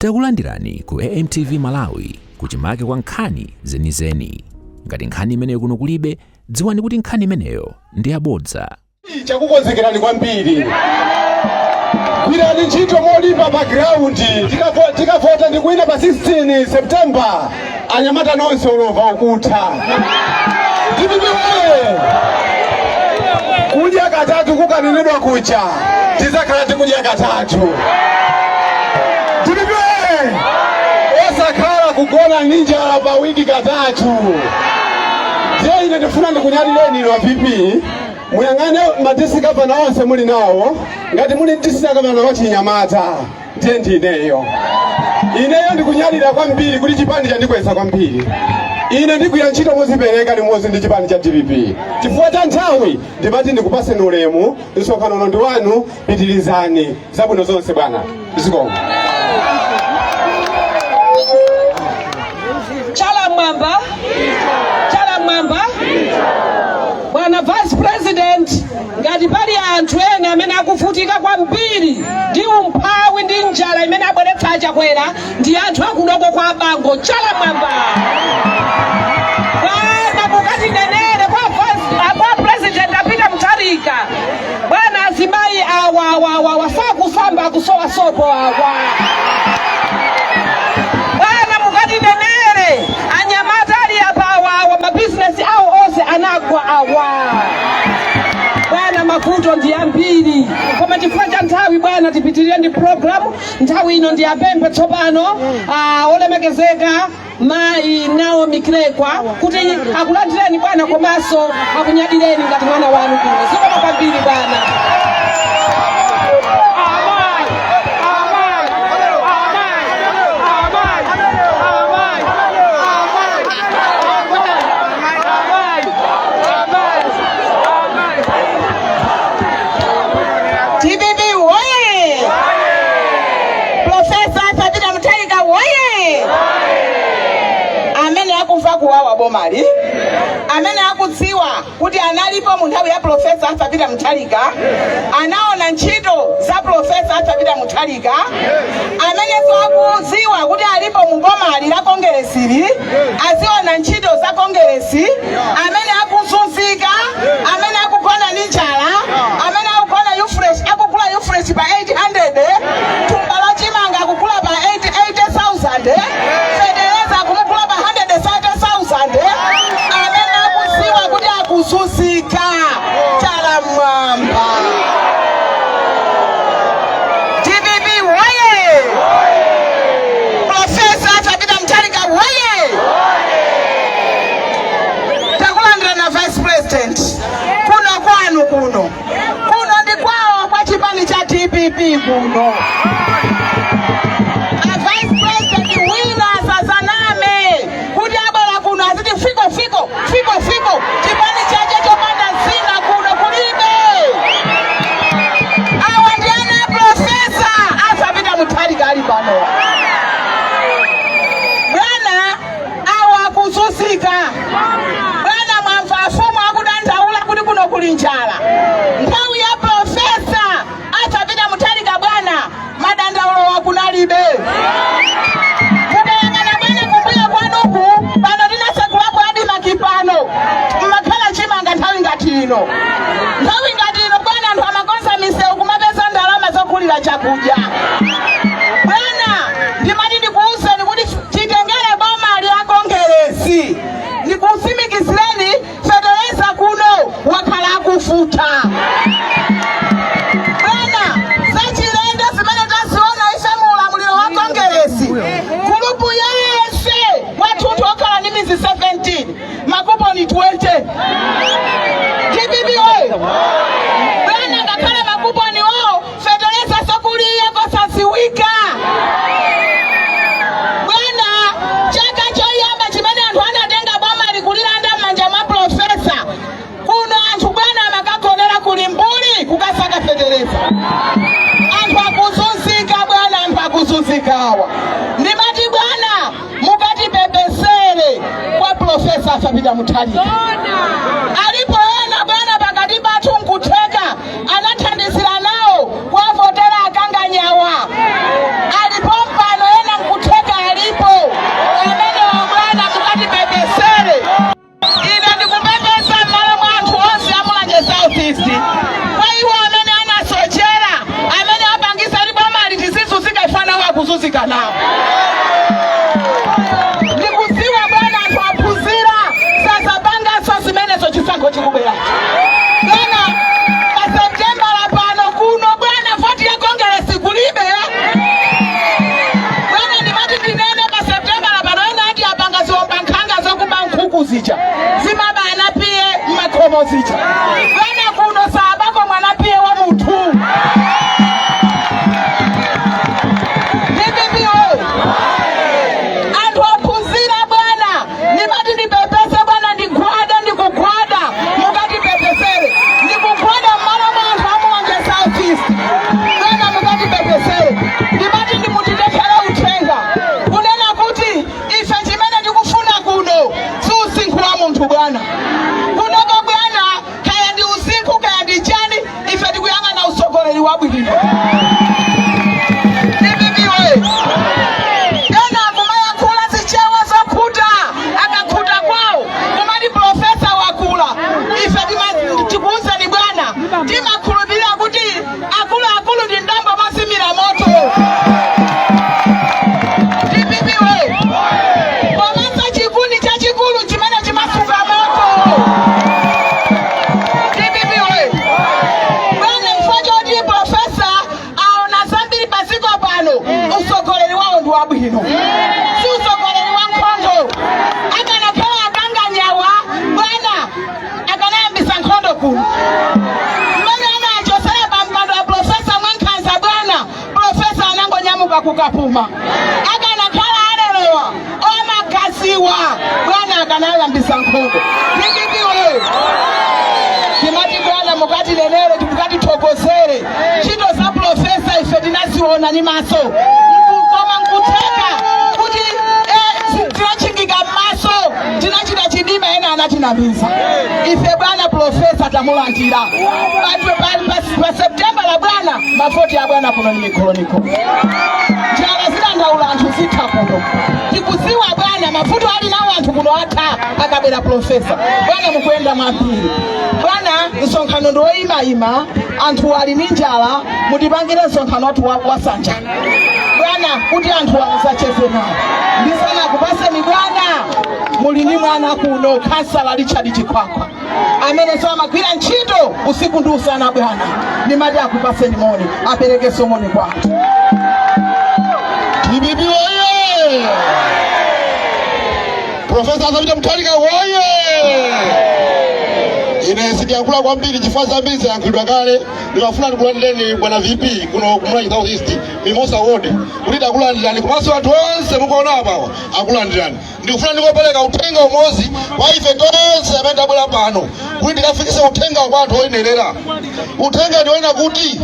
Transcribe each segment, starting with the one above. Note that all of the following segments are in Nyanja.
Takulandirani ku AMTV Malawi kuchimake kwa nkhani zenizeni. Ngati nkhani imeneyo kuno kulibe, dziwani kuti nkhani imeneyo ndi yabodza. Chakukonzekerani kwambiri. Gwirani ntchito molimba background. Tikavota ndi kuwina pa 16 September. Anyamata nonse olova ukutha. Tipipiwe. Kudya katatu kukanenedwa kucha. Tizakhala tikudya katatu. Tipipiwe. Osakhala kugona ninja pa wiki katatu. Je, ine ndifuna ndikunyalireni wa pipi. Muyangane madisi gavana onse muli nawo. Ngati muli disi gavana wa Chinyamata. Ndineyo. Ineyo ndikunyalira kwambiri kuti chipani chandikweza kwambiri. Ine ndikuya ntchito muzipereka limodzi ndi chipani cha DPP. Chifukwa cha nthawi ndimati ndikupaseni ulemu, msonkhano ndi wanu, pitirizani. Zabwino zonse bwana. Zikomo. Chala mwamba. Bwana Vice President, ngati pali anthu ena amene akuvutika kwambiri ndi umphawi ndi njala imene abweretsa chakwera, ndi anthu akunoko kwa Bango. Chala mwamba. Bwana mukati nenere kwa President apita Mutharika. Bwana azimayi awa sakusamba akusowa sopo awa. Bwana mukati nenere anyamata ali apa awa mabusiness awo ose anagwa awa. Bwana mavuto ndi ambiri. Koma chifukwa cha nthawi bwana tipitirire ndi program. Nthawi ino ndi apempe tsopano olemekezeka Mai Naomi Klekwa kuti akulandireni bwana komanso akunyadireni ngati mwana wanu kuno. Zikomo kwambiri bwana. Kuwawa bomali amene akudziwa kuti analipo mu nthawi ya Profesa Arthur Mutharika, anaona ntchito za Profesa Arthur Mutharika, amene akudziwa kuti alipo mu bomali la kongeresili, aziona ntchito za kongeresi, amene akuzunzika, amene akugona ndi njala, amene akugona akugula Ufresh pa 800, Tumbala Chimanga akugula pa 80,000, Federeza akugula pa 130,000, amene akudziwa kuti akuzunzika. Chala mwamba. DPP woye. Profesa Arthur Mutharika woye. Takulandira na Vice President. Kuno kwanu kuno. Kuno ndi kwawo kwa chipani cha DPP kuno. Vice President wina sazaname kuti abala kuno aziti fiko chipani chache chopanda zina kuno kulibe. Awa ndi ana Profesa Arthur Mutharika ali pano. Bwana awa akuzunzika. Bwana mwamva afumu akudandaula kuti kuno kuli njala. Nthawi ya Profesa Arthur Mutharika bwana madandaulo wakunalibe. Kukayangana bwana kumbuyo kwanuku pano tinasegulapo adi makipano mmakhala Chimanga nthawi ngati ino. Nthawi ngati ino bwana anthu amakonza misewu kumapeza ndalama zokulira chakudya. Bwana ndimati ndikuwuzeni kuti chitengere bomali la kongeresi, ndikusimikizireni Federeza kuno wakhala akufuta. Makuponi 20. DPP oyo. Bwana ngakhala makuponi wao Federeza sokuliye kosasiwika. Bwana chaka choyamba chimene anthu anatenga bomali kulilanda manja mwa Profesa. Kuno anthu bwana amakagonera kulimbuli kukasaka Federeza. Anthu akuzunzika bwana, anthu akuzunzikawa. Ndimati bwana mukati pepesere kwa Profesa Arthur Mutharika. Alipoona bwana pakati pathu nkutheka anathandizira nawo kwa votera akanganyawa. Alipo mpano ena kuphunzika nawo. Ndikudziwa bwana anthu aphunzira sasa bangaso zimenezo chisankho chikubwera. Bwana pa September pano kuno bwana voti ya Congress kulibe. Bwana ndimati ndinene pa September pano ena ati apanga ziomba nkhanga zokuba nkhuku zija. Zimabana piye makhomo zija. Bwana kuno sabako mwana piye wa munthu. Bwana kunoko bwana kaya ndi usiku kaya ndi chani ife tikuyanga na usogoleri wabwino. Ndibibiwe ena kumaya kula zichewa zokuta akakuta kwao kumadi profesa wakula ife tikuuza ni bwana timakhulupirira kuti akulu ndi ndamba masimira moto. Wabwino susogoleri wa nkhondo akanapewa akanganyawa bwana akanayambisa nkhondo kuno mmene anachosera pa mpando wa profesa Mwankhanza bwana profesa anangonyamuka kukapuma akanakhala alelowa omagaziwa bwana akanayambisa nkhondo. Ndikipiwe timati bwana mukati lelere timukati thokozere ntchito za profesa ife tinaziona ni maso koma nkuteka kuti tinachingika maso tinachita chidima ena anatinamiza ife bwana profesa tamulandira pa September la bwana mavoti ya bwana kuno ni mikoloniko njala zilandaula anthu zitha kuno tikuziwa bwana mavuto ali nawo anthu kuno atha akabera profesa bwana mukuyenda mwambiri bwana msonkhano ndo ima anthu ali ni njala mutipangire msonkhano watu wasanja bwana kuti anthu wasacheze nawo ndisana kupaseni bwana muli ni mwana kuno Kansala Richard Chikwakwa amene so amagwira ntchito usiku ndi usana bwana ndimati akupaseni moni apereke somoni kwathu. Bibi oye! Profesa Athabita Mutharika oye! Ine sidiyankhula kwambiri chifukwa zambiri zayankhulidwa kale ndimafuna ndikulandireni bwana VP kuno kumulachi South East Mimosa Ward kuti ndakulandirani komanso anthu onse mukuona apawa akulandirani. Ndikufuna ndikopereka uthenga umozi wa ife tonse amene tabwera pano kuti ndikafikise uthenga kwa anthu oyenerera. Uthenga ndiwena kuti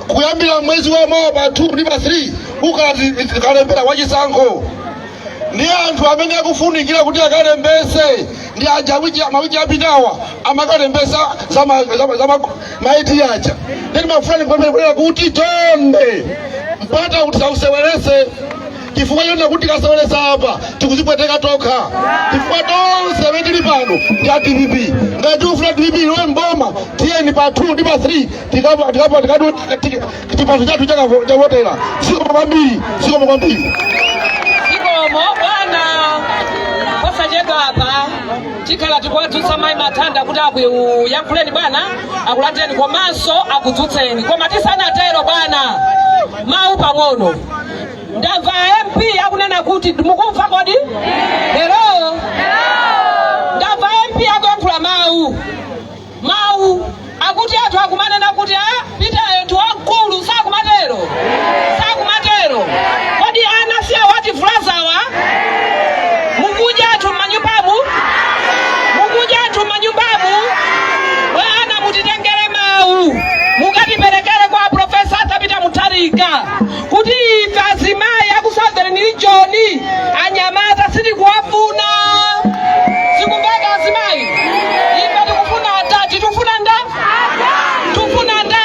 kuyambira mwezi wa Mawa pa 2 ndi pa 3 ukalembera wachisankho ndi anthu amene akufunikira kuti akalembese ndi aja mawiji apitawa amakalembesa za maiti aja. Ndeni mafulani kwemera kuti tonde mpata kuti sausewerese chifukwa yona kuti kasewelesa apa tikuzipweteka tokha chifukwa tonse amene tili pano ndi a DPP ngati ufuna DPP iwe mboma tiyeni pa 2 ndi pa 3 tipathu chathu chavotera. Sikomo kwambiri. Sikomo bwana posachedwa apa chikhala tikuwadzutsa mayi Mathanda kuti akuyankhuleni bwana akulandireni komanso akudzutseni koma tisanatero bwana mawu pang'ono ndamva MP akunena kuti mukumva kodi hello ndamva MP akuyankhula mawu akuti anthu akumanena kuti pita anthu wamkulu sakumatero kodi ana siya wati fulazawa mukuja anthu manyumbamu bwana mutitengere mawu mukatiperekere kwa Profesa Athabita Mutharika kuti ife azimayi aku Southern Region anyamata sitikuwafuna sikumveka azimayi ife tikufuna atati tufuna nda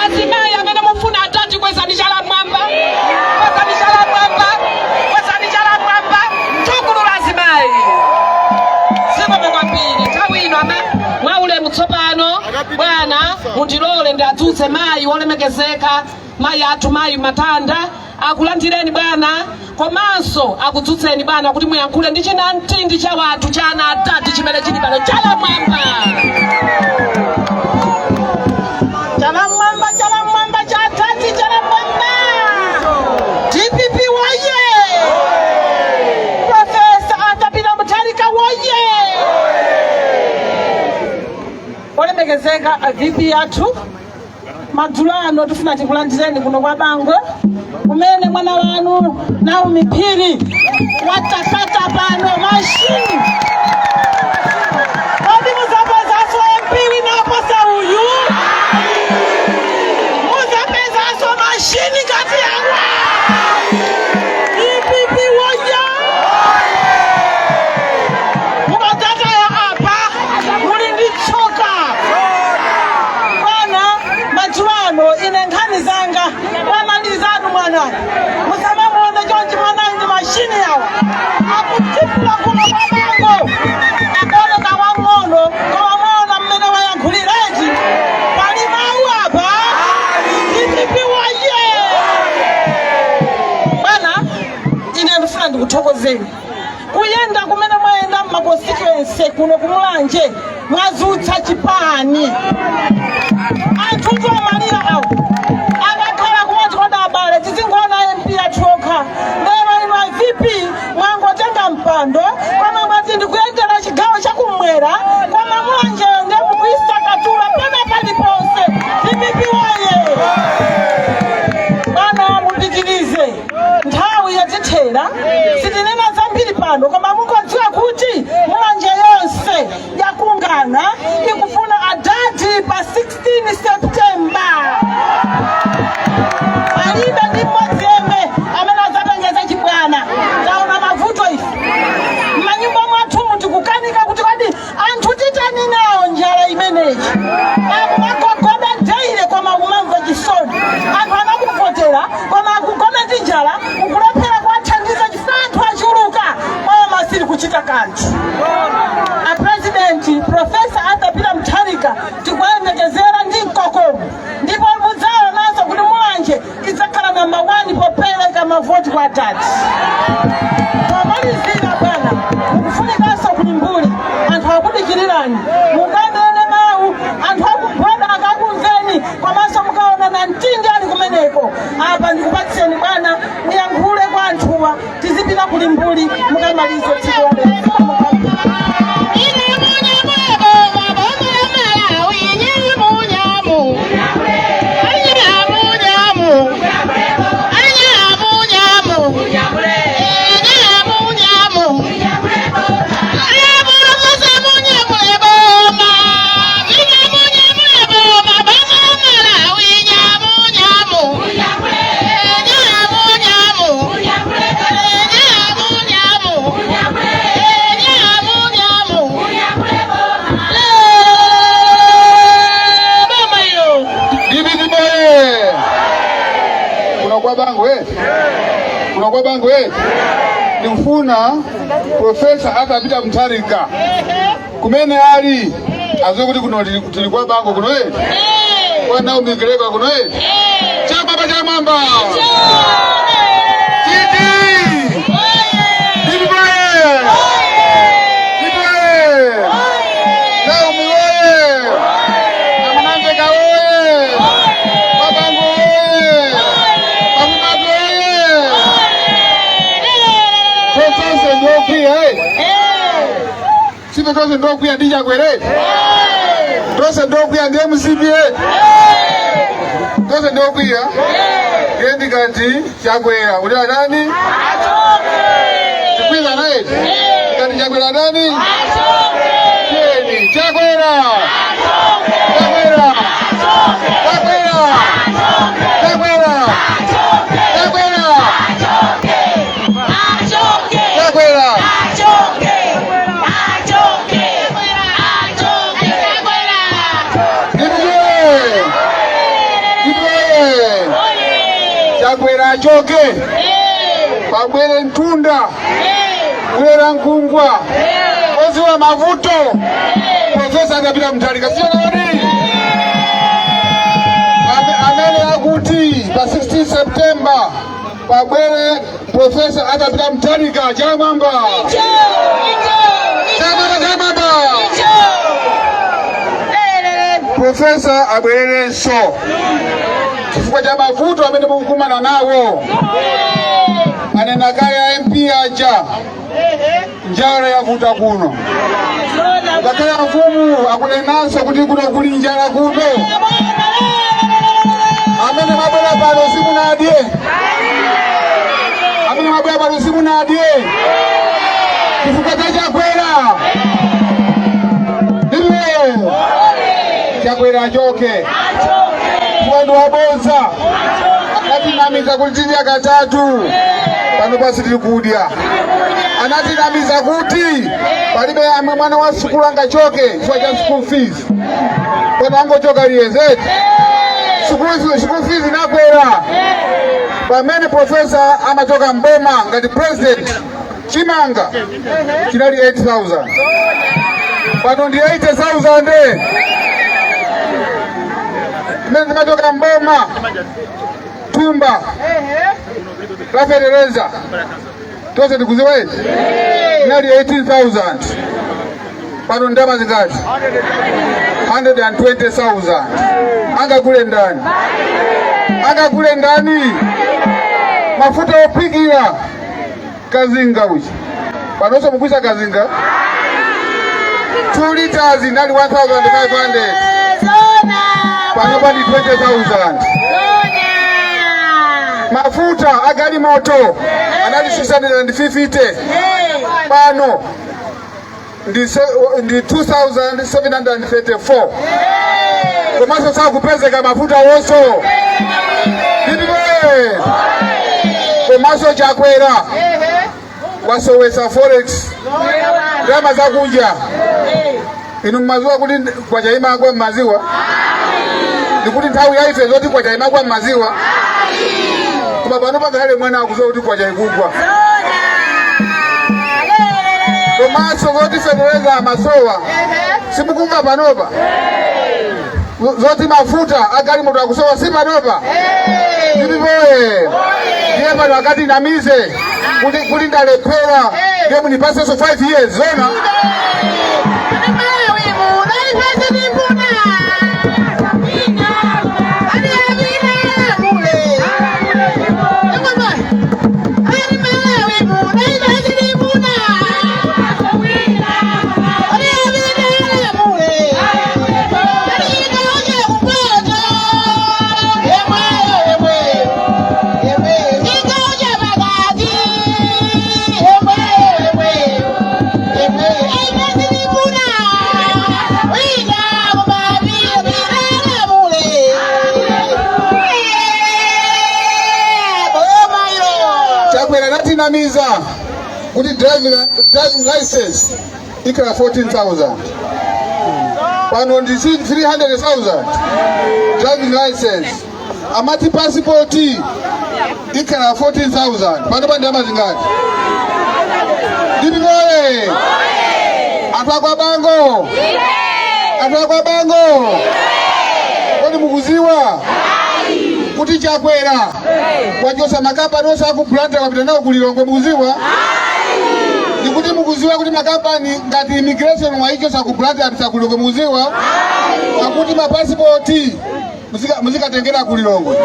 azimayi amene mufuna atati kwezani chala mwamba tukulula azimayi sikomo kwambiri nthawi ino mwaule mutsopano bwana mundilole ndadzutse mayi wolemekezeka mayi athu mayi Mathanda akulandireni bwana komanso akudzutseni bwana kuti muyankhule ndi chinamtindi cha wanthu cha ana atatu chimene chili pano chalamwamba cha atatu chalamwamba DPP waye Profesa Arthur Mutharika waye olemekezeka VP yathu madzulo ano tifuna tikulandireni kuno kwa Bangwe kumene mwana wanu Naomi Phiri watakata pano mashini kodi muzapezaso MP naposa uyu muzapezaso mashini kati yawa DPP woja mukatata ya apa muli ndi tsoka bwana majuano ine nkhani zanga wamandizanu mwana musamamuone chonchi mwana ndi mashini yawa akutipula kuno kwa Bango akoneka wang'ono kowamona mmene wayankhulireti pali mawu apa DPP waye bwana ine ndifuna ndikuthokozeni kuyenda kumene mwayenda mmakonstituensi kuno kumulanje mwazutsa chipani anthu omalira awo akakhala kumati kodabale tizingona MP athuokha lero ino VP mwangotenga mpando koma mwati ndikuyendera chigawo chakumwera koma mulanje nde mukuyisa katula pena paliponse DPP waye bana mupitirize nthawi yatithera sitinena zambiri pano koma mukudziwa kuti mulanje yonse yakungana ikufuna adadi pa 16 September alibe ndi mmodzi yemwe amene azapengeza chibwana taona mavuto ife m'manyumba mwathu tikukanika kuti kodi anthu titani nawo njala imeneyi akumagogoda deire koma kumamva chisoni anthu anakuvotera koma akugona ndi njala ukulephera kuwathandiza chifukwa achuluka koma sili kuchita kanthu President Profesa Arthur Mutharika tikuyembekezera ndi mkokomo ndipo mudzawo nazo kuti mulanje idzakhala namba 1 popereka mavoti kwa atatu pamalizira bwana mukufunikanso kuti mbuli anthu akudikirirani mukanene mawu anthu akugwada akakumveni komanso mukaona na mtindi ali kumeneko apa ndikupatseni bwana muyankhule kwa anthuwa tizipita kuli mbuli mukamalize tsiku la lero kwa Bangwe nimfuna Profesa Arthur Mutharika kumene ali azokuti kuno tili kwa Bango kuno kwa Naomi Phiri kuno chama baba cha mamba Sipe tose ndoku ya dija kwere tose ndoku ya ndiye MCPA tose ndoku ya kendi kati chakwera uliwa nani? Chikwiza nae kati chakwera nani? Kendi chakwera chakwera chakwera chakwera chakwera chakwera chakwera choke pabwere ntunda bwera nkungwa ozi wa mavuto Profesa Arthur Mutharika sio nani amene akuti pa 16 September pabwere Profesa atapita Mtalika chamamba. Profesa abwererenso chifukwa cha mavuto amene mukumana nawo. Anena kaya MP aja njala yavuta kuno. Ngakaya mfumu akunenanso kuti kuno kuli njala kuno. Amene mabwera pano simunadye. Amene mabwera pano simunadye. Chifukwa cha Chakwera. Ndiyo. Chakwera achoke. Mwandu waboza. Anatinamiza kulitilia katatu. Pano pasi tilikudya. Anatinamiza kuti palibe amwe mwana wa sukulu angachoke chifukwa cha school fees. Pano angochoka liyezeti. School fees inakwera. Pamene Profesa amachoka Mboma ngati president Chimanga chinali 8,000. Pano ndi 80,000. Mene zimatoka Mboma Tumba la Federeza tose tikuziwezi inali 18,000. Pano ndama zingati 120,000. Angakule ndani, angakule ndani. Mafuta opikira Kazinga uchi panoso mukwisa Kazinga 2 liters inali 1,500. Pano pandi 20,000. Mafuta agali moto anali 650. Pano ndi 2,734. Komanso saa kupezeka mafuta wonso. Ndiwe komanso Chakwera wasowesa forex ndama zakunja. Inu maziwa kuti kwachaima kwa maziwa. Ndikuti nthawi yaife zoti kwachaima kwa maziwa. Koma pano pakale mwana akuzowa kuti kwachaikugwa. Komanso zoti Federeza amasowa. Simukumva panopa. Zoti mafuta agali moto akusowa si panopa. Ndibiboye. Ndiye pano wakati namize kuti ndalephera ndiye munipase so 5 years zona. Namiza kuti driving license ikala 14,000. Pano ndi 300,000 driving license. Amati passport ikala 14,000. Pano pandi amazingati. Ndibiboye. Atwakwa bango. Atwakwa bango. Kodi mukuziwa kuti Chakwera wajosa makapani onse akuplanta wapita nawo kulilongwe mukuziwa? Ndikuti mukuziwa kuti makapani ngati immigration waichosa kuplanta apita kulilongwe mukuziwa? Akuti mapasipoti muzikatengera kulilongwe.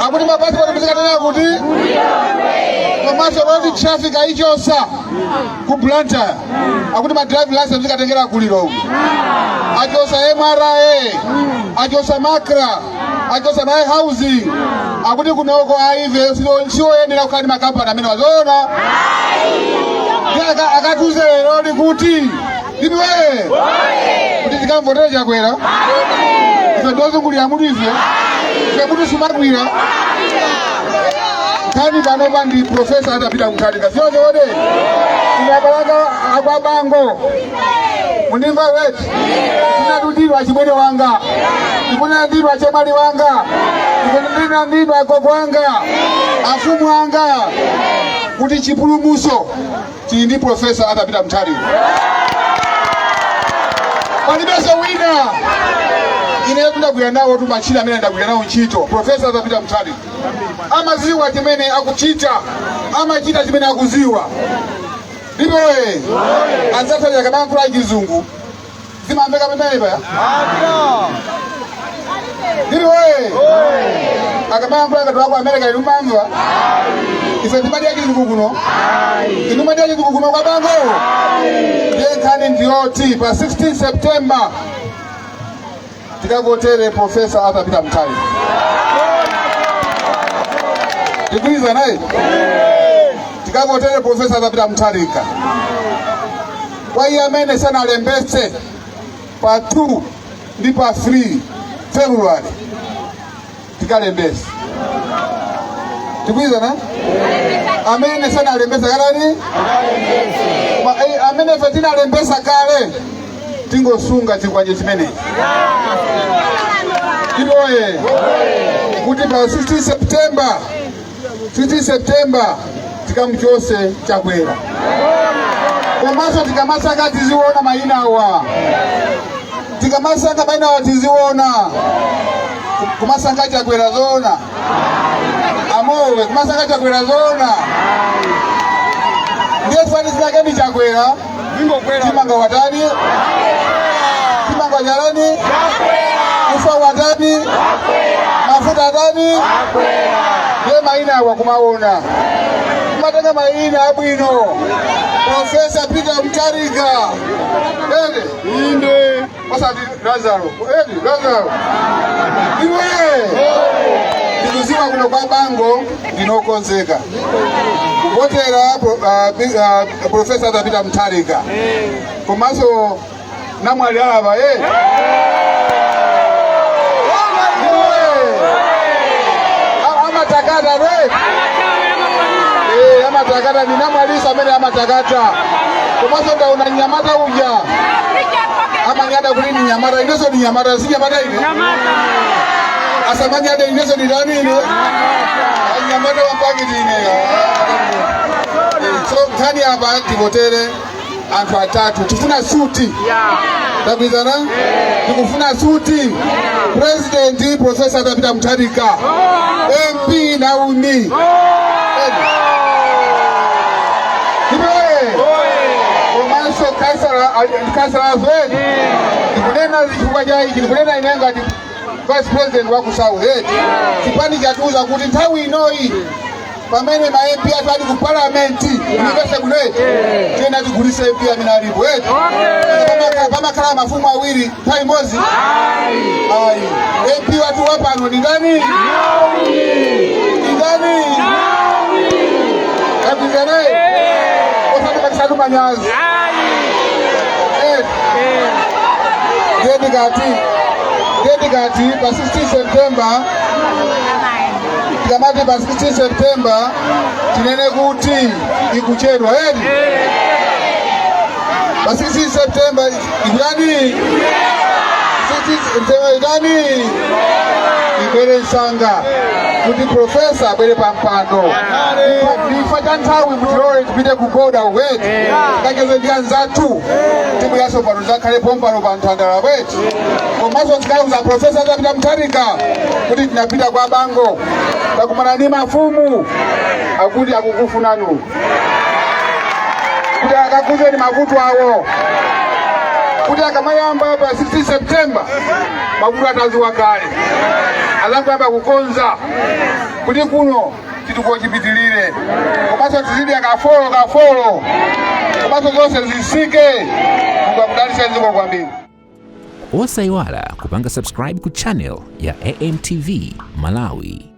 Akuti mapasipoti muzikatengera kuti komanso kuti traffic aichosa kuplanta. Akuti ma drive license muzikatengera kulilongwe. Ajosa MRA, ajosa Makra, ajosa my housing. Akuti kunoko aive sio yenera kukani makampani amene wazona. Akatuze lero kuti ndiwe kuti tikamvotera Chakwera. Ife ndozungulira mutu ife. Ife mutu sumakwira. Kani panopa ndi Profesa atapita Mtalika. Sio chode. Inabalanga akwabango. Munimba wetu. Tinadudilwa chimwene wanga. Tikunadilwa chemali wanga. Tikunadilwa agogo wanga. Afumu wanga. Kuti chipulumuso chindi Profesa atapita Mtalika. Palibeso wina. Ine ndakuyanawo tu machira amene ndakuyanawo nchito. Profesa atapita Mtalika. amaziwa chimene akuchita, amachita chimene akuziwa. Ndipo anzathu kamayankhula chizungu zimamveka pamenepa ya? Ndipo akamayankhula kathu ako America inumamva ife timadya chizungu kuno, inumadya chizungu kuno kwa bango. Nkhani ndiyoti pa 16 September tikavotere Profesa Arthur Peter Mutharika. Tikwiza naye tikavotere Profesa Arthur Peter Mutharika. Kwa hiyo amene sana alembese pa 2 ndi pa 3 February tikalembese. Tikwiza na amene sana alembesa kalani amene fetina alembesa kale tingosunga chikwanje chimene iboye kuti pa 16 September tikamchose Chakwera. Komanso tikamasanga tiziona mayina awa, tikamasanga mayina awa tiziona kumasanga Chakwera zona amowe, kumasanga Chakwera zona ndiye fani zinake ni Chakwera timanga watani timanga nyalani ufa watani mafuta watani ye mayina awa kumaona kumatanga mayina abwino Profesa Peter Mutharika inde wasati Lazaro iwe ndikuziwa kuno kwa bango ndinokonzeka kuvotera Profesa Arthur Peter Mutharika komanso namwali alava amatakata amatakata ni namwalisa amene amatakata komanso ndauna Nyamata uja amanyada kuti ni Nyamata ineso ni Nyamata si Nyamata ine asamanyada ineso ni nani ine Nyamata wambangiti ine so nkhani apa tivotere anthu atatu tifuna suti takwizana tikufuna suti President Profesa Arthur Peter Mutharika MP Naumi komanso kansala zweni tikunena chifukwa cha ichi tikunena ine ngati Vice President wa ku South chipani chatiuza kuti nthawi inoyi pamene ma MP atali ku parliament univese kule tena tigulise MP amene alipo pamakhala mafumu awiri nthawi imodzi ayi MP watu wapano ni ndani kapizanaye osati pakisatu manyazi ndikati pa 16 September tikamati pa 16 September tinene kuti ikuchedwa pa 16 September ikudani 16 September idani ibere nsanga kuti Profesa abwere pa mpando ndifa cha nthawi mutilole tipite kugoda weti kakeze ndi anzathu tibweranso pano zakhale pompano pa Nthandala weti komanso zikauza Profesa Arthur Peter Mutharika kuti tinapita kwa bango takumana ndi mafumu akuti akukufunanu kuti akakuzeni mavuto awo kuti akamayamba pa 16 September mavuto ataziwa kale azakuyamba kukonza kuti kuno chitukuko chipitilire komanso tizidi akafolo komanso zonse zisike mukakudalisa ziko kwambiri. Osayiwala kupanga subscribe ku channel ya AMTV Malawi.